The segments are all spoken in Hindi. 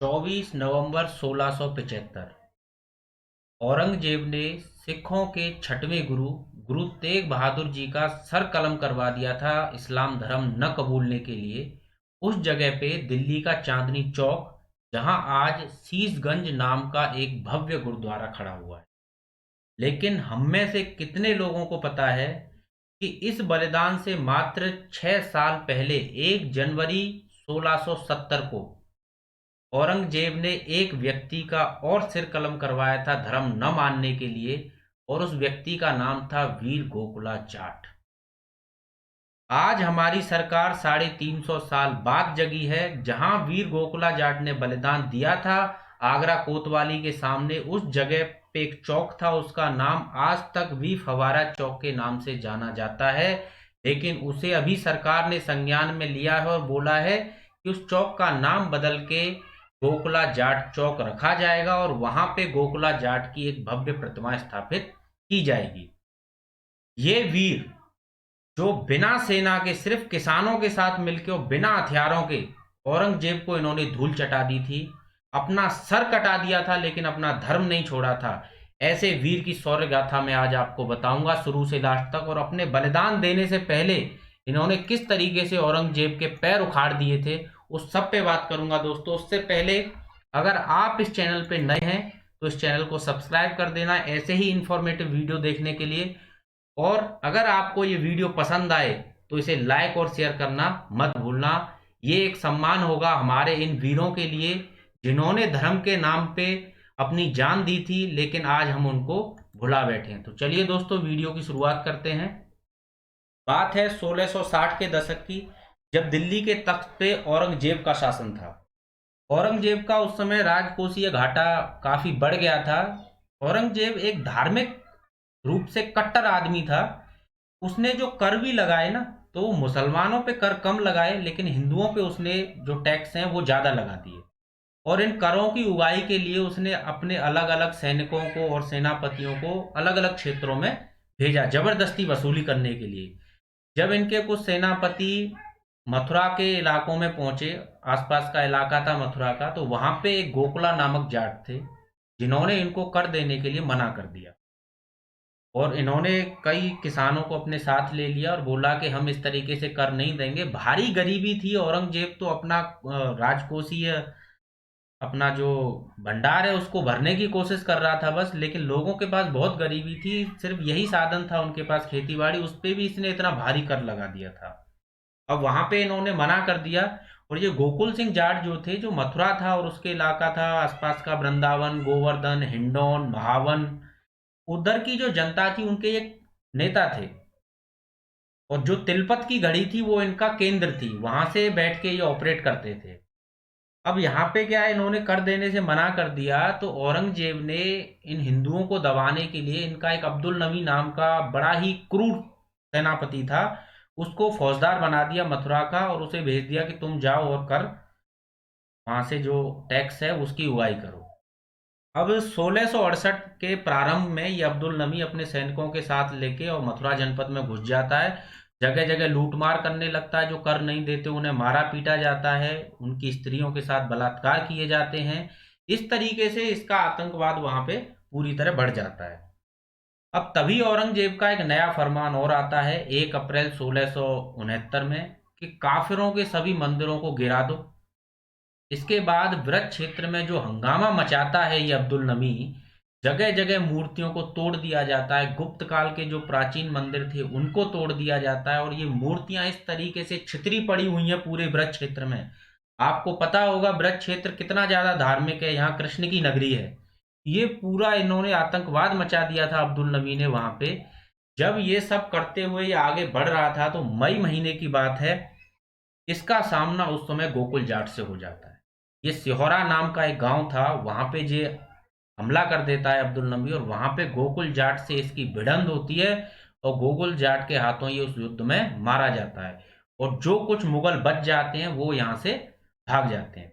24 नवंबर 1675 औरंगजेब ने सिखों के छठवें गुरु गुरु तेग बहादुर जी का सर कलम करवा दिया था इस्लाम धर्म न कबूलने के लिए। उस जगह पे दिल्ली का चांदनी चौक, जहां आज शीशगंज नाम का एक भव्य गुरुद्वारा खड़ा हुआ है। लेकिन हम में से कितने लोगों को पता है कि इस बलिदान से मात्र 6 साल पहले 1 जनवरी 1670 को औरंगजेब ने एक व्यक्ति का और सिर कलम करवाया था धर्म न मानने के लिए, और उस व्यक्ति का नाम था वीर गोकुला जाट। आज हमारी सरकार 350 साल बाद जगी है, जहां वीर गोकुला जाट ने बलिदान दिया था आगरा कोतवाली के सामने। उस जगह पे एक चौक था, उसका नाम आज तक भी फवारा चौक के नाम से जाना जाता है। लेकिन उसे अभी सरकार ने संज्ञान में लिया है और बोला है कि उस चौक का नाम बदल के गोकुला जाट चौक रखा जाएगा और वहां पे गोकुला जाट की एक भव्य प्रतिमा स्थापित की जाएगी। ये वीर जो बिना सेना के सिर्फ किसानों के साथ मिलकर और बिना हथियारों के औरंगजेब को इन्होंने धूल चटा दी थी, अपना सर कटा दिया था, लेकिन अपना धर्म नहीं छोड़ा था। ऐसे वीर की शौर्य गाथा मैं आज आपको बताऊंगा शुरू से लास्ट तक, और अपने बलिदान देने से पहले इन्होंने किस तरीके से औरंगजेब के पैर उखाड़ दिए थे उस सब पे बात करूंगा दोस्तों। उससे पहले अगर आप इस चैनल पे नए हैं तो इस चैनल को सब्सक्राइब कर देना ऐसे ही इंफॉर्मेटिव वीडियो देखने के लिए। और अगर आपको ये वीडियो पसंद आए तो इसे लाइक और शेयर करना मत भूलना। ये एक सम्मान होगा हमारे इन वीरों के लिए जिन्होंने धर्म के नाम पे अपनी जान दी थी, लेकिन आज हम उनको भुला बैठे हैं। तो चलिए दोस्तों वीडियो की शुरुआत करते हैं। बात है 1660 के दशक की, जब दिल्ली के तख्त पे औरंगजेब का शासन था। औरंगजेब का उस समय राजकोषीय घाटा काफी बढ़ गया था। औरंगजेब एक धार्मिक रूप से कट्टर आदमी था। उसने जो कर भी लगाए ना, तो वो मुसलमानों पे कर कम लगाए, लेकिन हिंदुओं पे उसने जो टैक्स हैं वो ज्यादा लगा दिए। और इन करों की उगाही के लिए उसने अपने अलग अलग सैनिकों को और सेनापतियों को अलग अलग क्षेत्रों में भेजा जबरदस्ती वसूली करने के लिए। जब इनके कुछ सेनापति मथुरा के इलाकों में पहुंचे, आसपास का इलाका था मथुरा का, तो वहां पे एक गोकुला नामक जाट थे जिन्होंने इनको कर देने के लिए मना कर दिया। और इन्होंने कई किसानों को अपने साथ ले लिया और बोला कि हम इस तरीके से कर नहीं देंगे। भारी गरीबी थी। औरंगजेब तो अपना राजकोषीय अपना जो भंडार है उसको भरने की कोशिश कर रहा था बस, लेकिन लोगों के पास बहुत गरीबी थी। सिर्फ यही साधन था उनके पास, खेती बाड़ी, उस पे भी इसने इतना भारी कर लगा दिया था। अब वहां पे इन्होंने मना कर दिया। और ये गोकुल सिंह जाट जो थे, जो मथुरा था और उसके इलाका था आसपास का, वृंदावन, गोवर्धन, हिंडौन, महावन, उधर की जो जनता थी उनके एक नेता थे। और जो तिलपत की घड़ी थी वो इनका केंद्र थी, वहां से बैठ के ये ऑपरेट करते थे। अब यहाँ पे क्या है, इन्होंने कर देने से मना कर दिया, तो औरंगजेब ने इन हिंदुओं को दबाने के लिए इनका एक अब्दुल नबी नाम का बड़ा ही क्रूर सेनापति था, उसको फौजदार बना दिया मथुरा का, और उसे भेज दिया कि तुम जाओ और कर वहां से जो टैक्स है उसकी उगाही करो। अब 1668 के प्रारंभ में ये अब्दुल नबी अपने सैनिकों के साथ लेके और मथुरा जनपद में घुस जाता है। जगह जगह लूटमार करने लगता है। जो कर नहीं देते उन्हें मारा पीटा जाता है, उनकी स्त्रियों के साथ बलात्कार किए जाते हैं। इस तरीके से इसका आतंकवाद वहां पे पूरी तरह बढ़ जाता है। अब तभी औरंगजेब का एक नया फरमान और आता है 1 अप्रैल 1669 में, कि काफिरों के सभी मंदिरों को गिरा दो। इसके बाद ब्रज क्षेत्र में जो हंगामा मचाता है ये अब्दुल नमी, जगह जगह मूर्तियों को तोड़ दिया जाता है। गुप्त काल के जो प्राचीन मंदिर थे उनको तोड़ दिया जाता है, और ये मूर्तियां इस तरीके से छितरी पड़ी हुई हैं पूरे ब्रज क्षेत्र में। आपको पता होगा ब्रज क्षेत्र कितना ज्यादा धार्मिक है, यहाँ कृष्ण की नगरी है। ये पूरा इन्होंने आतंकवाद मचा दिया था अब्दुल नबी ने वहां पे। जब ये सब करते हुए ये आगे बढ़ रहा था, तो मई महीने की बात है, इसका सामना उस समय गोकुल जाट से हो जाता है। ये सिहोरा नाम का एक गांव था, वहां पे जे हमला कर देता है अब्दुल नबी, और वहां पे गोकुल जाट से इसकी भिड़ंत होती है, और गोकुल जाट के हाथों ये उस युद्ध में मारा जाता है। और जो कुछ मुगल बच जाते हैं वो यहाँ से भाग जाते हैं।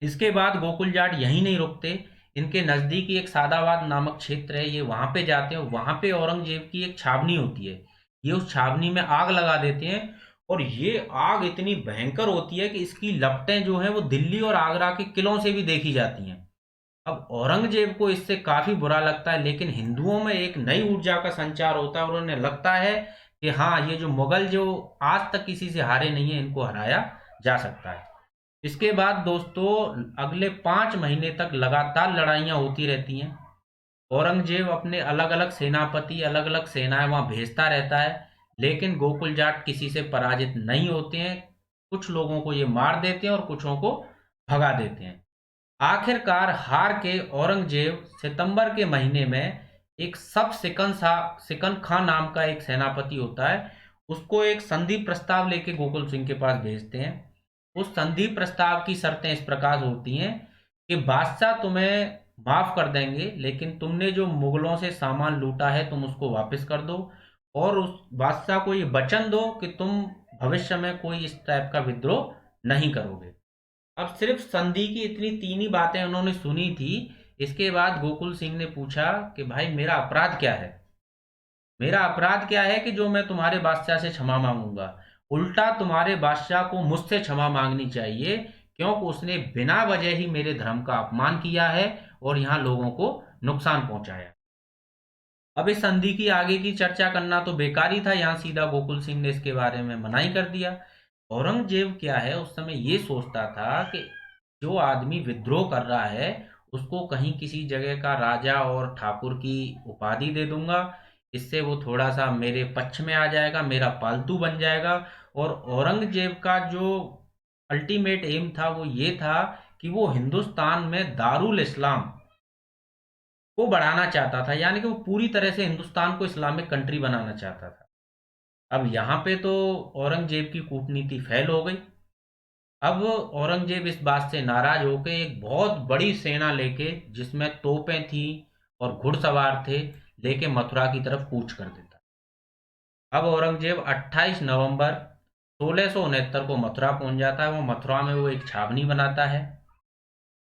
इसके बाद गोकुल जाट यहीं नहीं रुकते, इनके नजदीक ही एक सादाबाद नामक क्षेत्र है, ये वहां पे जाते हैं। वहां पे औरंगजेब की एक छावनी होती है, ये उस छावनी में आग लगा देते हैं, और ये आग इतनी भयंकर होती है कि इसकी लपटें जो हैं वो दिल्ली और आगरा के किलों से भी देखी जाती हैं। अब औरंगजेब को इससे काफी बुरा लगता है, लेकिन हिंदुओं में एक नई ऊर्जा का संचार होता है और उन्हें लगता है कि हाँ, ये जो मुगल जो आज तक किसी से हारे नहीं है, इनको हराया जा सकता है। इसके बाद दोस्तों अगले 5 महीने तक लगातार लड़ाइयाँ होती रहती हैं। औरंगजेब अपने अलग अलग सेनापति, अलग अलग सेनाएं वहां भेजता रहता है, लेकिन गोकुल जाट किसी से पराजित नहीं होते हैं। कुछ लोगों को ये मार देते हैं और कुछों को भगा देते हैं। आखिरकार हार के औरंगजेब सितंबर के महीने में एक सब सिकन खां नाम का एक सेनापति होता है, उसको एक संधि प्रस्ताव लेके गोकुल सिंह के पास भेजते हैं। उस संधि प्रस्ताव की शर्तें इस प्रकार होती हैं कि बादशाह तुम्हें माफ कर देंगे, लेकिन तुमने जो मुगलों से सामान लूटा है तुम उसको वापस कर दो, और उस बादशाह को ये वचन दो कि तुम भविष्य में कोई इस टाइप का विद्रोह नहीं करोगे। अब सिर्फ संधि की इतनी तीन ही बातें उन्होंने सुनी थी। इसके बाद गोकुल सिंह ने पूछा कि भाई मेरा अपराध क्या है, मेरा अपराध क्या है कि जो मैं तुम्हारे बादशाह से क्षमा मांगूंगा। उल्टा तुम्हारे बादशाह को मुझसे क्षमा मांगनी चाहिए, क्योंकि उसने बिना वजह ही मेरे धर्म का अपमान किया है और यहाँ लोगों को नुकसान पहुंचाया। अब इस संधि की आगे की चर्चा करना तो बेकार ही था, यहाँ सीधा गोकुल सिंह ने इसके बारे में मनाही कर दिया। औरंगजेब क्या है, उस समय ये सोचता था कि जो आदमी विद्रोह कर रहा है उसको कहीं किसी जगह का राजा और ठाकुर की उपाधि दे दूंगा, इससे वो थोड़ा सा मेरे पक्ष में आ जाएगा, मेरा पालतू बन जाएगा। और औरंगजेब का जो अल्टीमेट एम था वो ये था कि वो हिंदुस्तान में दारुल इस्लाम को बढ़ाना चाहता था, यानी कि वो पूरी तरह से हिंदुस्तान को इस्लामिक कंट्री बनाना चाहता था। अब यहाँ पे तो औरंगजेब की कूटनीति फेल हो गई। अब औरंगजेब इस बात से नाराज होकर एक बहुत बड़ी सेना लेके, जिसमें तोपें थी और घुड़सवार थे, लेके मथुरा की तरफ कूच कर देता। अब औरंगजेब 28 नवंबर 1669 को मथुरा पहुंच जाता है। वो मथुरा में वो एक छावनी बनाता है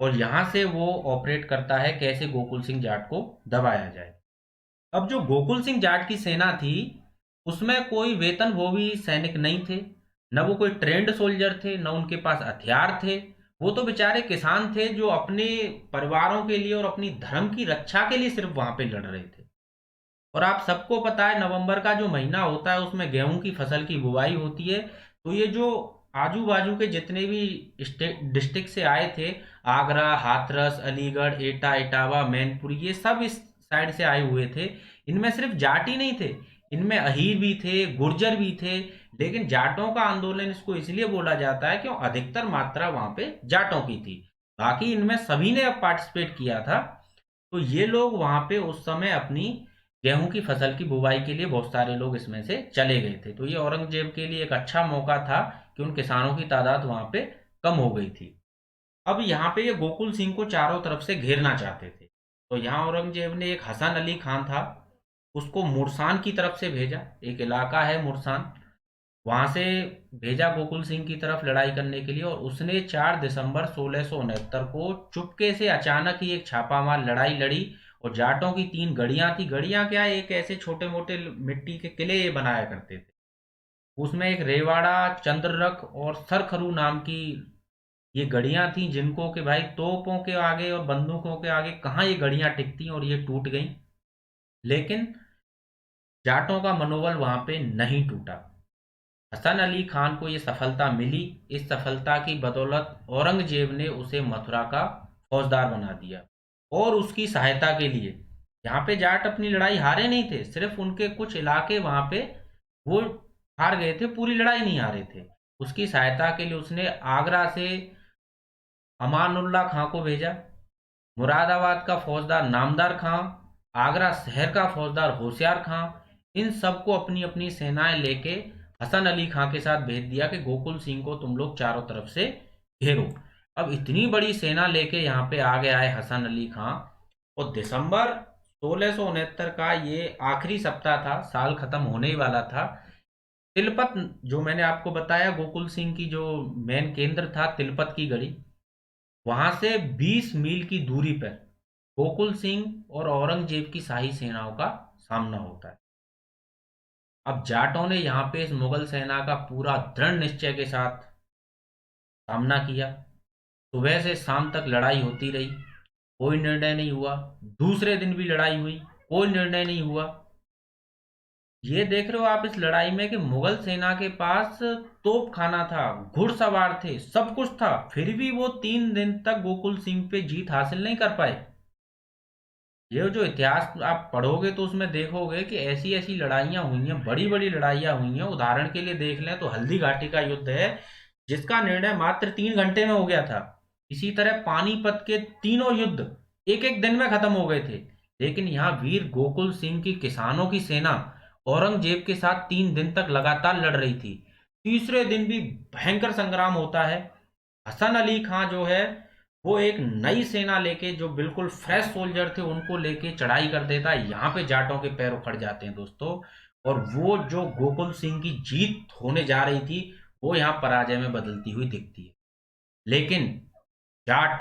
और यहाँ से वो ऑपरेट करता है कैसे गोकुल सिंह जाट को दबाया जाए। अब जो गोकुल सिंह जाट की सेना थी उसमें कोई वेतनभोगी सैनिक नहीं थे, न वो कोई ट्रेंड सोल्जर थे, न उनके पास हथियार थे। वो तो बेचारे किसान थे जो अपने परिवारों के लिए और अपनी धर्म की रक्षा के लिए सिर्फ वहां पे लड़ रहे थे। और आप सबको पता है नवंबर का जो महीना होता है उसमें गेहूं की फसल की बुवाई होती है। तो ये जो आजू बाजू के जितने भी डिस्ट्रिक्ट से आए थे, आगरा, हाथरस, अलीगढ़, एटा, इटावा, मैनपुरी, ये सब इस साइड से आए हुए थे। इनमें सिर्फ जाट ही नहीं थे, इनमें अहीर भी थे, गुर्जर भी थे। लेकिन जाटों का आंदोलन इसको इसलिए बोला जाता है क्यों अधिकतर मात्रा वहां पे जाटों की थी। बाकी इनमें सभी ने अब पार्टिसिपेट किया था। तो ये लोग वहां पे उस समय अपनी गेहूं की फसल की बुवाई के लिए बहुत सारे लोग इसमें से चले गए थे। तो ये औरंगजेब के लिए एक अच्छा मौका था कि उन किसानों की तादाद वहां पे कम हो गई थी। अब यहाँ पे ये गोकुल सिंह को चारों तरफ से घेरना चाहते थे। तो यहाँ औरंगजेब ने एक हसन अली खान था, उसको मुरसान की तरफ से भेजा। एक इलाका है मुरसान, वहां से भेजा गोकुल सिंह की तरफ लड़ाई करने के लिए। और उसने 4 दिसंबर 1669 को चुपके से अचानक ही एक छापामार लड़ाई लड़ी। और जाटों की 3 गढ़ियां थी। गढ़ियां क्या, एक ऐसे छोटे मोटे मिट्टी के किले ये बनाया करते थे। उसमें एक रेवाड़ा, चंद्ररख और सरखरू नाम की ये गढ़ियां थी, जिनको कि भाई तोपों के आगे और बंदूकों के आगे कहाँ ये गढ़ियां टिकती और ये टूट गई। लेकिन जाटों का मनोबल वहां पे नहीं टूटा। हसन अली खान को ये सफलता मिली। इस सफलता की बदौलत औरंगजेब ने उसे मथुरा का फौजदार बना दिया। और उसकी सहायता के लिए, यहाँ पे जाट अपनी लड़ाई हारे नहीं थे, सिर्फ उनके कुछ इलाके वहां पे वो हार गए थे, पूरी लड़ाई नहीं हारे थे। उसकी सहायता के लिए उसने आगरा से अमानुल्लाह खां को भेजा, मुरादाबाद का फौजदार नामदार खां, आगरा शहर का फौजदार होशियार खां, इन सबको अपनी अपनी सेनाएं लेके हसन अली खां के साथ भेज दिया कि गोकुल सिंह को तुम लोग चारों तरफ से घेरो। अब इतनी बड़ी सेना लेके यहाँ पे आ गया है हसन अली खां। और दिसंबर 1669 का ये आखिरी सप्ताह था, साल खत्म होने ही वाला था। तिलपत, जो मैंने आपको बताया गोकुल सिंह की जो मेन केंद्र था तिलपत की गढ़ी, वहां से 20 मील की दूरी पर गोकुल सिंह और औरंगजेब की शाही सेनाओं का सामना होता है। अब जाटों ने यहाँ पे इस मुगल सेना का पूरा दृढ़ निश्चय के साथ सामना किया। सुबह से शाम तक लड़ाई होती रही, कोई निर्णय नहीं हुआ। दूसरे दिन भी लड़ाई हुई, कोई निर्णय नहीं हुआ। ये देख रहे हो आप इस लड़ाई में कि मुगल सेना के पास तोप खाना था, घुड़सवार थे, सब कुछ था, फिर भी वो 3 दिन तक गोकुल सिंह पे जीत हासिल नहीं कर पाए। ये जो इतिहास आप पढ़ोगे तो उसमें देखोगे कि ऐसी ऐसी लड़ाइयां हुई हैं, बड़ी बड़ी लड़ाइयां हुई हैं। उदाहरण के लिए देख लें तो हल्दी घाटी का युद्ध है, जिसका निर्णय मात्र 3 घंटे में हो गया था। इसी तरह पानीपत के तीनों युद्ध एक एक दिन में खत्म हो गए थे। लेकिन यहाँ वीर गोकुल सिंह की किसानों की सेना औरंगजेब के साथ 3 दिन तक लगातार लड़ रही थी। तीसरे दिन भी भयंकर संग्राम होता है। हसन अली खां जो है वो एक नई सेना लेके, जो बिल्कुल फ्रेश सोल्जर थे, उनको लेके चढ़ाई कर देता है। यहाँ पे जाटों के पैर उखड़ जाते हैं दोस्तों। और वो जो गोकुल सिंह की जीत होने जा रही थी, वो यहाँ पराजय में बदलती हुई दिखती है। लेकिन जाट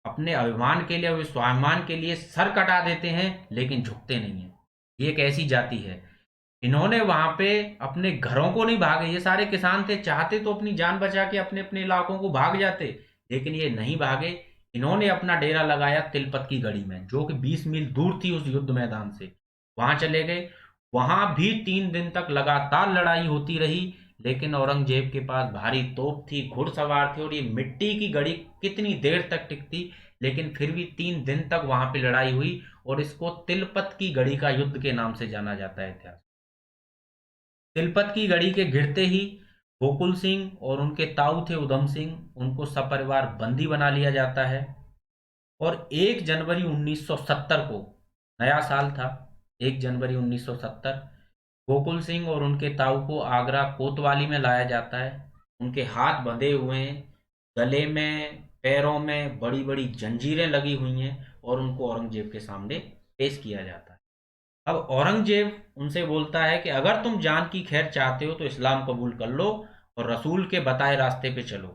अपने अभिमान के लिए, वे स्वाभिमान के लिए सर कटा देते हैं, लेकिन झुकते नहीं है। ये एक ऐसी जाति है। इन्होंने वहां पे अपने घरों को नहीं भागे। ये सारे किसान थे, चाहते तो अपनी जान बचा के अपने अपने इलाकों को भाग जाते, लेकिन ये नहीं भागे। इन्होंने अपना डेरा लगाया तिलपत की गढ़ी में, जो कि 20 मील दूर थी उस युद्ध मैदान से। वहां चले गए। वहां भी 3 दिन तक लगातार लड़ाई होती रही। लेकिन औरंगजेब के पास भारी तोप थी, घुड़सवार थे, और ये मिट्टी की गढ़ी कितनी देर तक टिकती। लेकिन फिर भी 3 दिन तक वहां पे लड़ाई हुई, और इसको तिलपत की गढ़ी का युद्ध के नाम से जाना जाता है इतिहास। तिलपत की गढ़ी के गिरते ही गोकुल सिंह और उनके ताऊ थे उधम सिंह, उनको सपरिवार बंदी बना लिया जाता है। और 1 जनवरी 1970 को, नया साल था, 1 जनवरी 1970, गोकुल सिंह और उनके ताऊ को आगरा कोतवाली में लाया जाता है। उनके हाथ बंधे हुए हैं, गले में पैरों में बड़ी बड़ी जंजीरें लगी हुई हैं, और उनको औरंगजेब के सामने पेश किया जाता है। अब औरंगजेब उनसे बोलता है कि अगर तुम जान की खैर चाहते हो तो इस्लाम कबूल कर लो, और रसूल के बताए रास्ते पे चलो।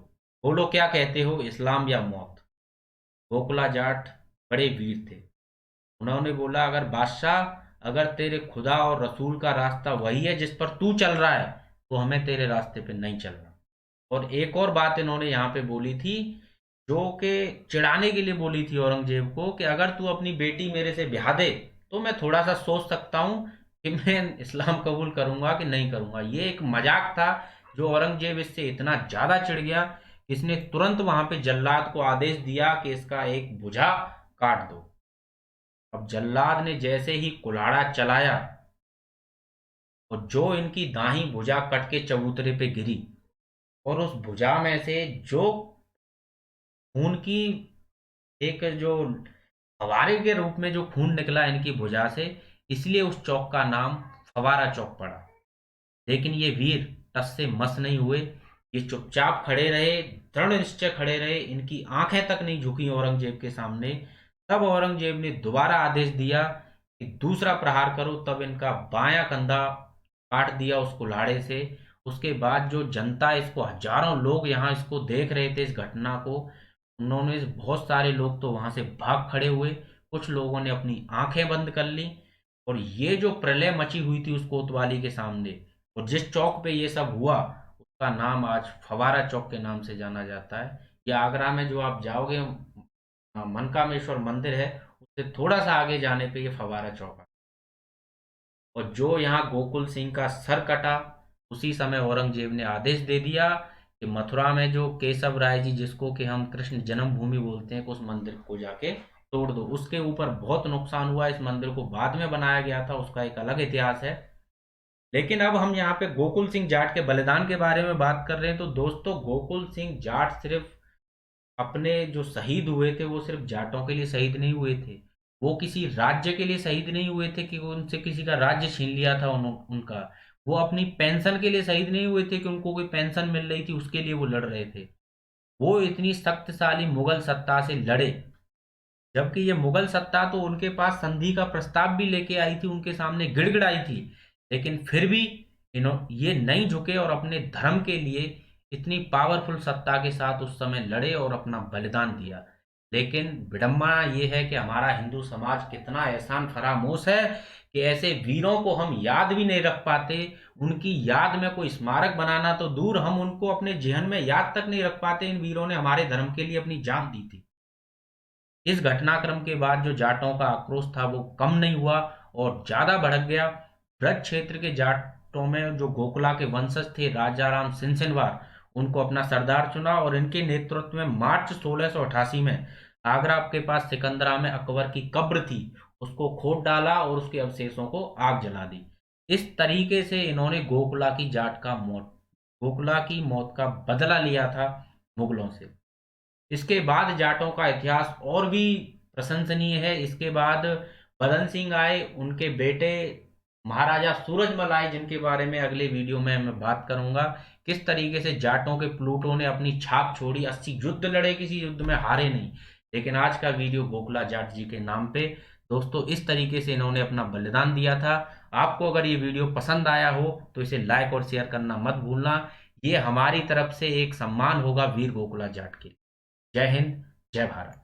बोलो क्या कहते हो, इस्लाम या मौत। गोकुला जाट बड़े वीर थे। उन्होंने बोला, अगर बादशाह, अगर तेरे खुदा और रसूल का रास्ता वही है जिस पर तू चल रहा है, तो हमें तेरे रास्ते पे नहीं चलना। और एक और बात इन्होंने यहाँ पे बोली थी, जो कि चिढ़ाने के लिए बोली थी औरंगजेब को, कि अगर तू अपनी बेटी मेरे से ब्याह दे तो मैं थोड़ा सा सोच सकता हूँ कि मैं इस्लाम कबूल करूंगा कि नहीं करूंगा। ये एक मजाक था। जो औरंगजेब इससे इतना ज्यादा चिढ़ गया कि इसने तुरंत वहां पे जल्लाद को आदेश दिया कि इसका एक भुजा काट दो। अब जल्लाद ने जैसे ही कुल्हाड़ा चलाया, और जो इनकी दाहिनी भुजा कट के चबूतरे पे गिरी, और उस भुजा में से जो खून की एक जो फवारे के रूप में जो खून निकला इनकी भुजा से, इसलिए उस चौक का नाम फवारा चौक पड़ा। लेकिन ये वीर टस से मस नहीं हुए। ये चुपचाप खड़े रहे, दृढ़ निश्चय खड़े रहे, इनकी आंखें तक नहीं झुकी औरंगजेब के सामने। तब औरंगजेब ने दोबारा आदेश दिया कि दूसरा प्रहार करो। तब इनका बायां कंधा काट दिया उस कुल्हाड़े से। उसके बाद जो जनता, इसको हजारों लोग यहाँ इसको देख रहे थे, इस घटना को, उन्होंने, बहुत सारे लोग तो वहां से भाग खड़े हुए। कुछ लोगों ने अपनी आंखें बंद कर ली। और ये जो प्रलय मची हुई थी उस कोतवाली के सामने, और जिस चौक पे ये सब हुआ, उसका नाम आज फवारा चौक के नाम से जाना जाता है। ये आगरा में जो आप जाओगे, मनकामेश्वर मंदिर है, उससे थोड़ा सा आगे जाने पे ये फवारा चौक है। और जो यहाँ गोकुल सिंह का सर कटा, उसी समय औरंगजेब ने आदेश दे दिया कि मथुरा में जो केशव राय जी, जिसको कि हम कृष्ण जन्मभूमि बोलते हैं, कि उस मंदिर को जाके तोड़ दो। उसके ऊपर बहुत नुकसान हुआ, इस मंदिर को बाद में बनाया गया था, उसका एक अलग इतिहास है। लेकिन अब हम यहाँ पे गोकुल सिंह जाट के बलिदान के बारे में बात कर रहे हैं। तो दोस्तों, गोकुल सिंह जाट सिर्फ अपने जो शहीद हुए थे, वो सिर्फ जाटों के लिए शहीद नहीं हुए थे। वो किसी राज्य के लिए शहीद नहीं हुए थे कि उनसे किसी का राज्य छीन लिया था उनका। वो अपनी पेंशन के लिए शहीद नहीं हुए थे कि उनको कोई पेंशन मिल रही थी उसके लिए वो लड़ रहे थे। वो इतनी शक्तिशाली मुगल सत्ता से लड़े, जबकि ये मुगल सत्ता तो उनके पास संधि का प्रस्ताव भी लेके आई थी, उनके सामने गिड़गिड़ाई थी। लेकिन फिर भी ये नहीं झुके, और अपने धर्म के लिए इतनी पावरफुल सत्ता के साथ उस समय लड़े और अपना बलिदान दिया। लेकिन विडंबना ये है कि हमारा हिंदू समाज कितना एहसान फरामोश है कि ऐसे वीरों को हम याद भी नहीं रख पाते। उनकी याद में कोई स्मारक बनाना तो दूर, हम उनको अपने जहन में याद तक नहीं रख पाते। इन वीरों ने हमारे धर्म के लिए अपनी जान दी थी। इस घटनाक्रम के बाद जो जाटों का आक्रोश था वो कम नहीं हुआ और ज्यादा भड़क गया। ब्रज क्षेत्र के जाटों में जो गोकुला के वंशज थे राजा राम सिंहवार, उनको अपना सरदार चुना और इनके नेतृत्व में मार्च 1688 में आगरा के पास सिकंदरा में अकबर की कब्र थी, उसको खोद डाला और उसके अवशेषों को आग जला दी। इस तरीके से इन्होंने गोकुला की मौत का बदला लिया था मुगलों से। इसके बाद जाटों का इतिहास और भी प्रशंसनीय है। इसके बाद बदन सिंह आए, उनके बेटे महाराजा सूरजमल आए, जिनके बारे में अगले वीडियो में मैं बात करूंगा। किस तरीके से जाटों के प्लूटों ने अपनी छाप छोड़ी, 80 युद्ध लड़े, किसी युद्ध में हारे नहीं। लेकिन आज का वीडियो गोकुला जाट जी के नाम पे। दोस्तों, इस तरीके से इन्होंने अपना बलिदान दिया था। आपको अगर ये वीडियो पसंद आया हो तो इसे लाइक और शेयर करना मत भूलना। ये हमारी तरफ से एक सम्मान होगा वीर गोकुला जाट के। जय हिंद, जय भारत।